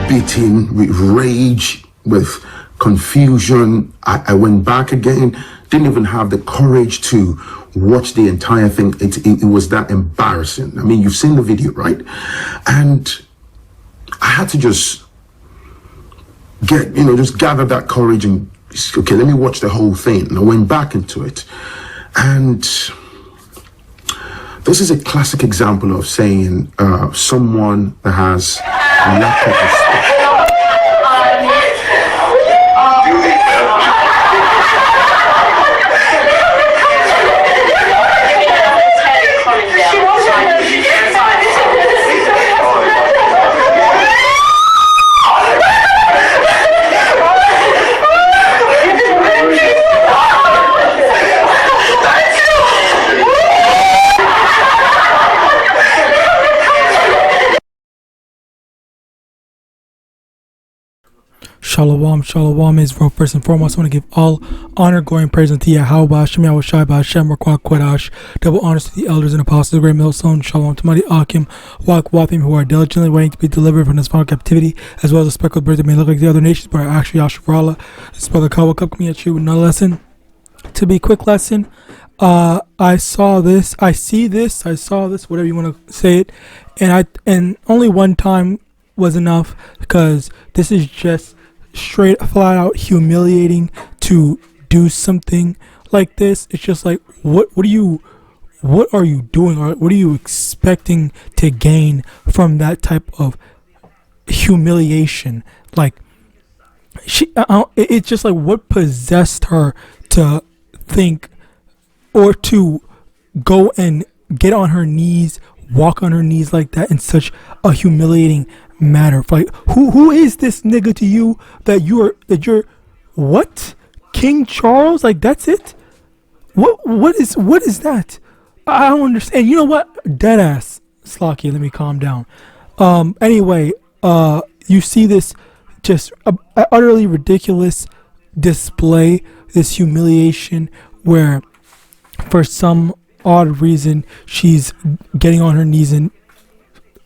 beaten with rage, with confusion. I went back again, didn't even have the courage to watch the entire thing. It was that embarrassing. I mean, you've seen the video, right? And I had to just just gather that courage and, okay, let me watch the whole thing. And I went back into it. And this is a classic example of saying someone that has lack of respect. Shalom, shalom, Israel. First and foremost, I want to give all honor, glory, and praise unto YAHAWAH, SHAMAIWAN, Quadash. Double honors to the elders and apostles of the great millstone. Shalom to mighty Akim, Wathim, who are diligently waiting to be delivered from this final captivity, as well as the speckled birds that may look like the other nations, but are actually Yasharallah. This is Brother Kawa coming at you with another lesson. To be a quick lesson, I saw this, whatever you want to say it, and only one time was enough, because this is just straight flat out humiliating to do something like this. It's just like, what are you doing, or what are you expecting to gain from that type of humiliation? Like, it's just like, what possessed her to think or to go and get on her knees, walk on her knees like that in such a humiliating matter? Like, who is this nigga to you that you're what? King Charles? Like, that's it? What is that? I don't understand. You know what? Deadass. Slocky, let me calm down. Anyway, you see this just utterly ridiculous display, this humiliation, where for some odd reason she's getting on her knees and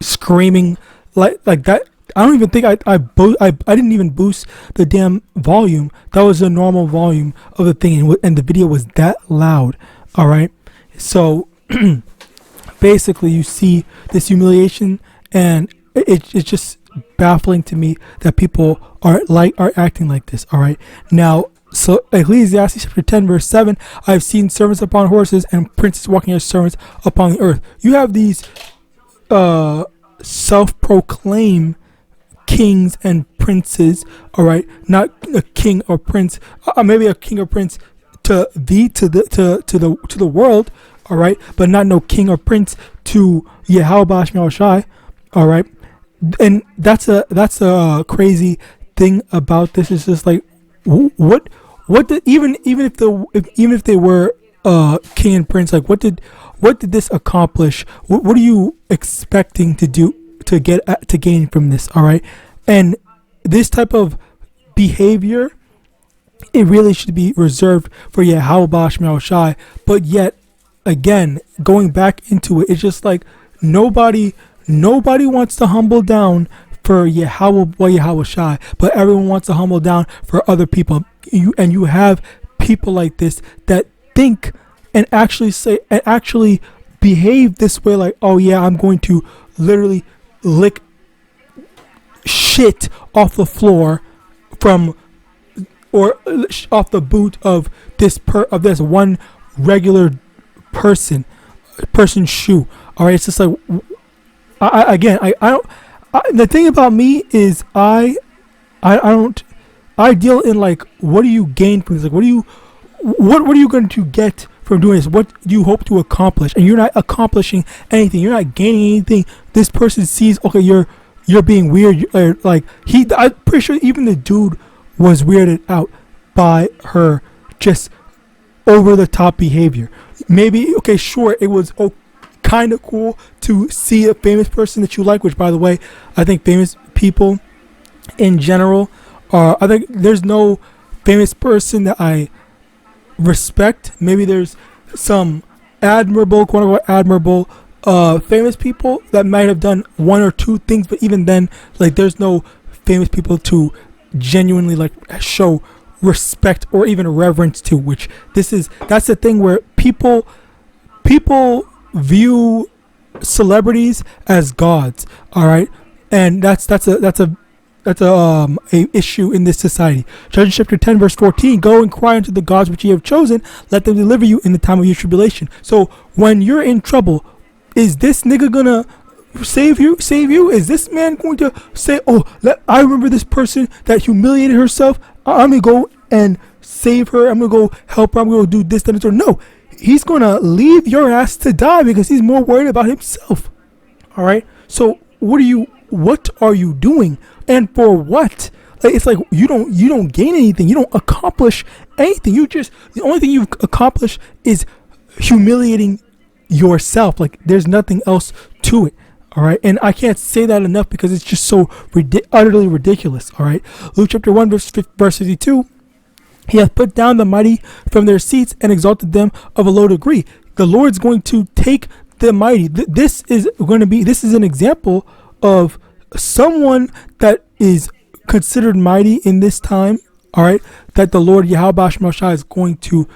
screaming like that. I don't even think I didn't even boost the damn volume. That was the normal volume of the thing, and the video was that loud. All right, so basically you see this humiliation, and it's just baffling to me that people are acting like this. All right, now, so Ecclesiastes chapter 10 verse 7, I've seen servants upon horses and princes walking as servants upon the earth. You have these self-proclaimed kings and princes, all right, not a king or prince, maybe a king or prince to the world, all right, but not no king or prince to YAHAWASHI, all right. And that's a crazy thing about this. Is just like, what did, even if they were king and prince, like, what did this accomplish? What are you expecting to do to gain from this? All right, and this type of behavior, it really should be reserved for YAHAWASHI. But yet again, going back into it, it's just like nobody wants to humble down for YAHAWASHI, but everyone wants to humble down for other people. You have people like this that think and actually behave this way, like, oh yeah, I'm going to literally lick shit off the floor or off the boot of this one regular person's shoe. All right, it's just like, I don't. The thing about me is I deal in, like, what do you gain from this? Like, what are you going to get from doing this? What do you hope to accomplish? And you're not accomplishing anything. You're not gaining anything. This person sees, okay, you're being weird. I'm pretty sure even the dude was weirded out by her just over the top behavior. Maybe, okay, sure, it was kind of cool to see a famous person that you like, which, by the way, I think famous people in general I think there's no famous person that I respect. Maybe there's some admirable, quote unquote admirable famous people that might have done one or two things, but even then, like, there's no famous people to genuinely like show respect or even reverence to, which that's the thing where people view celebrities as gods, all right, and that's a issue in this society. Judges chapter 10 verse 14, go and cry unto the gods which ye have chosen, let them deliver you in the time of your tribulation. So when you're in trouble, is this nigga gonna save you? Is this man going to say, oh, I remember this person that humiliated herself, I'm gonna go and save her, I'm gonna go help her, I'm gonna do this, that, and so? No, he's gonna leave your ass to die because he's more worried about himself. All right, so what are you doing, and for what? Like, it's like you don't gain anything, you don't accomplish anything, the only thing you've accomplished is humiliating yourself. Like, there's nothing else to it. All right, and I can't say that enough because it's just so utterly ridiculous. All right, Luke chapter 1 verse 52, he hath put down the mighty from their seats and exalted them of a low degree. The Lord's going to take the mighty. This is an example of someone that is considered mighty in this time. All right, that the Lord YAHAWAH is going to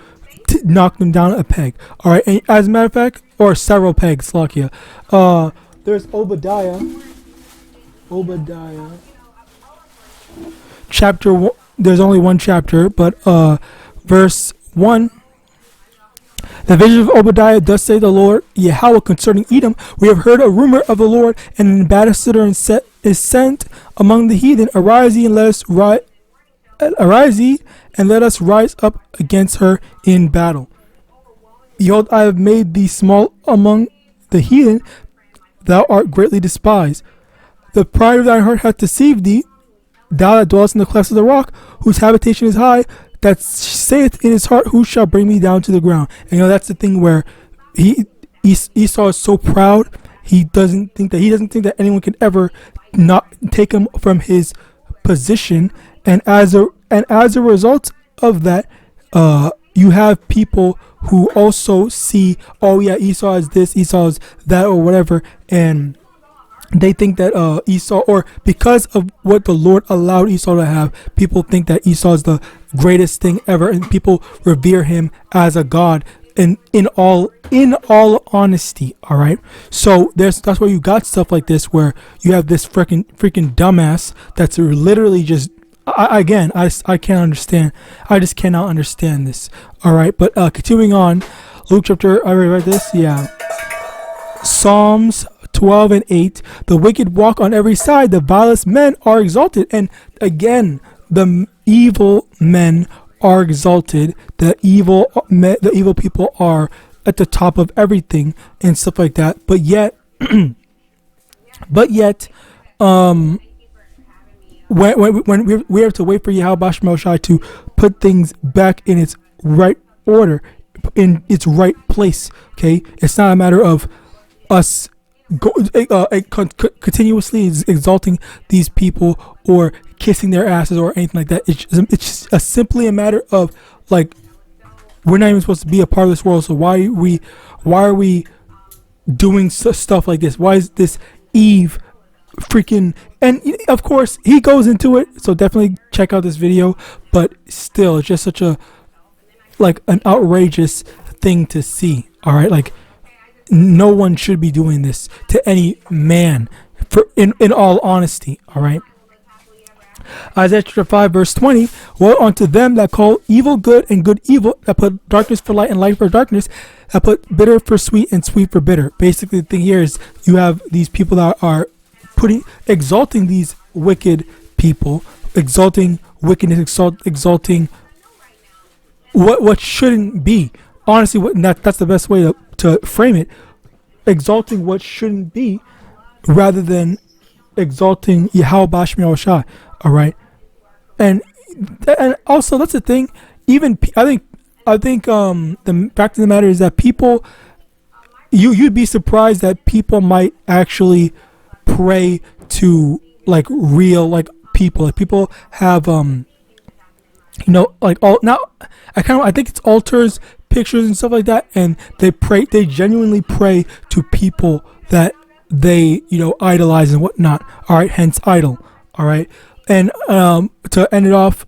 knock them down a peg. All right, and as a matter of fact, or several pegs, Slakia. There's Obadiah chapter 1. There's only one chapter, but verse 1. The vision of Obadiah, thus say the Lord Yahweh concerning Edom. We have heard a rumor of the Lord, and an ambassador is sent among the heathen. Arise ye and let us rise up against her in battle. Behold, I have made thee small among the heathen, thou art greatly despised. The pride of thy heart hath deceived thee, thou that dwellest in the clefts of the rock, whose habitation is high, that saith in his heart, who shall bring me down to the ground? And that's the thing where Esau is so proud, he doesn't think that anyone can ever not take him from his position, and as a result of that, you have people who also see, oh yeah, Esau is this, Esau is that, or whatever, and they think that Esau, or because of what the Lord allowed Esau to have, people think that Esau is the greatest thing ever, and people revere him as a god. In all honesty, all right. So that's why you got stuff like this, where you have this freaking dumbass that's literally just. I can't understand. I just cannot understand this. All right, but continuing on, Luke chapter. I already read this. Yeah. Psalms 12 and 8. The wicked walk on every side. The vilest men are exalted. And again, the evil men are exalted. The evil people are at the top of everything and stuff like that. But yet, when we have to wait for YAHAWASHI to put things back in its right order, in its right place. Okay, it's not a matter of us continuously exalting these people or kissing their asses or anything like that. It's just simply a matter of, like, we're not even supposed to be a part of this world. So why are we doing stuff like this? Why is this Eve freaking? And of course he goes into it, so definitely check out this video, but still it's just such an outrageous thing to see. All right, like, no one should be doing this to any man, in all honesty. All right, Isaiah chapter 5 verse 20, woe unto them that call evil good and good evil, that put darkness for light and light for darkness, that put bitter for sweet and sweet for bitter. Basically the thing here is you have these people that are exalting these wicked people, exalting wickedness, exalting what shouldn't be. Honestly, that's the best way to frame it. Exalting what shouldn't be, rather than exalting YAHAWAH. All right, and also that's the thing. Even I think the fact of the matter is that people, you'd be surprised that people might actually pray to like real like people. Like, people have like all now. I think it's altars, pictures and stuff like that, and they genuinely pray to people that they idolize and whatnot. All right, hence idol. All right, And to end it off,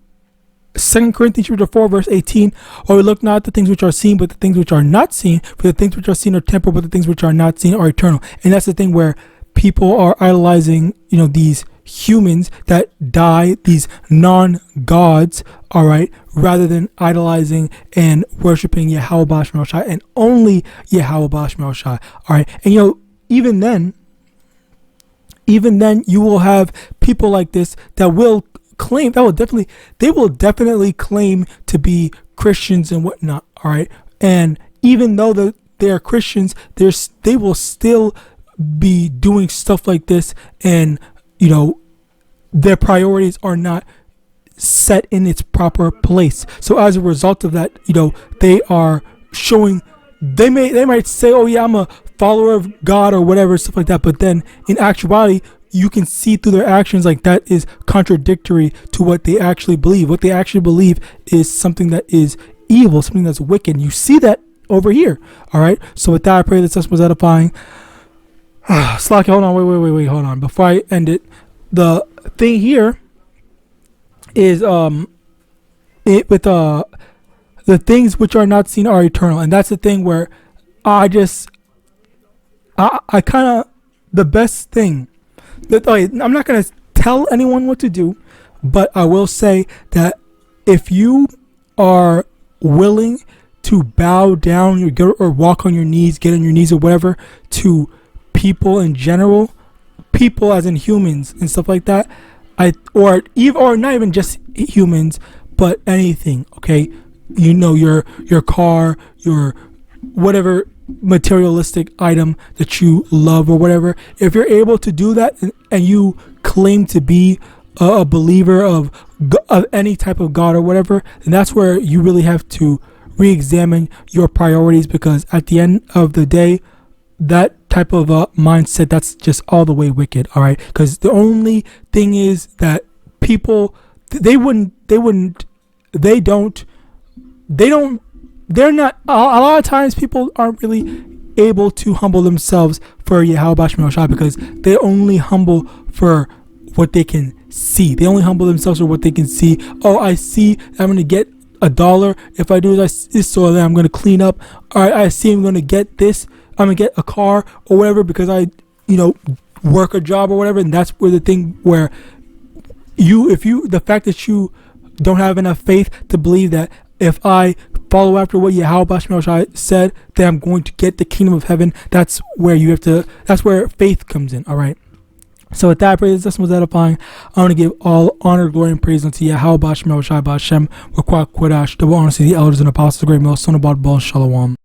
2 Corinthians chapter 4 verse 18, or we look not at the things which are seen, but the things which are not seen, for the things which are seen are temporal, but the things which are not seen are eternal. And that's the thing where people are idolizing, these humans that die, these non-gods, all right, rather than idolizing and worshiping YAHAWAH and only YAHAWAH, all right. And even then you will have people like this that will claim, they will definitely claim to be Christians and whatnot, all right. And even though they are Christians, they will still be doing stuff like this, and their priorities are not set in its proper place. So as a result of that, they are showing, they might say, oh yeah, I'm a follower of God or whatever, stuff like that, but then in actuality you can see through their actions like that is contradictory to what they actually believe. What they actually believe is something that is evil, something that's wicked. You see that over here. All right. So with that, I pray that this was edifying. Slacky, hold on. Wait. Hold on. Before I end it, the thing here is the things which are not seen are eternal, and that's the thing where I kind of, the best thing that I'm not gonna tell anyone what to do, but I will say that if you are willing to bow down or walk on your knees, get on your knees or whatever to people in general, people as in humans and stuff like that, or not even just humans, but anything, okay, your car, your whatever materialistic item that you love or whatever, if you're able to do that and you claim to be a believer of any type of God or whatever, then that's where you really have to re-examine your priorities, because at the end of the day, that type of mindset, that's just all the way wicked. All right, because the only thing is that people, they're not, a lot of times people aren't really able to humble themselves for Yahawadah, because they only humble for what they can see. They only humble themselves for what they can see. Oh, I see I'm going to get $1 if I do this, so then I'm going to clean up. All right, I see I'm going to get this, I'm going to get a car or whatever because I, work a job or whatever. And that's where the thing where the fact that you don't have enough faith to believe that if I follow after what Yahawadah said, then I'm going to get the kingdom of heaven. That's where that's where faith comes in. All right. So with that, I pray this lesson was edifying. I want to give all honor, glory, and praise unto Yahawadah, Hashem, double honor to the elders and apostles, the great millstone about Shalom.